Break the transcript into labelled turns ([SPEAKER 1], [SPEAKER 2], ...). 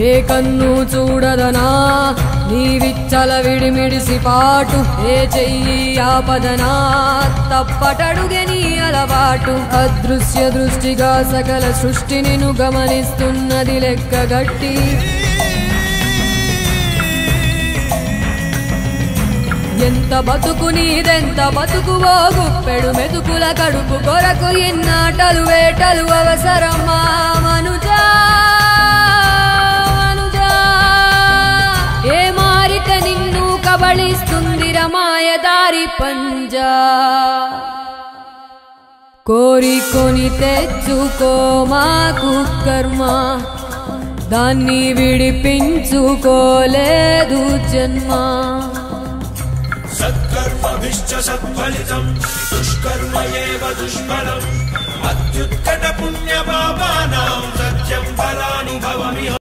[SPEAKER 1] ఏ కన్ను చూడదనా నీ విచ్చల విడిమిడిసి పాటు ఏ చెయ్యి ఆపదనా తప్పటడుగే నీ అలవాటు అదృశ్య దృష్టిగా సకల సృష్టిని ను గమనిస్తున్నది లెక్కగట్టి ఎంత బతుకు నీదెంత బతుకువో గుప్పెడు మెతుకుల కడుపు కొరకు ఎన్నాటలు వేటలు అవసరమా మనుజా ఏ మారిట నిన్ను కబళిస్తుంది మాయదారి పంజా కోరికొని తెచ్చుకో మాకు కర్మ దాన్ని విడిపించుకోలేదు జన్మ
[SPEAKER 2] సత్కర్మభిశ్చ సత్ఫలితం దుష్కర్మ ఏవ దుష్ఫలం అత్యుత్కట పుణ్య పాపానాం సత్యం ఫలానుభవమిహ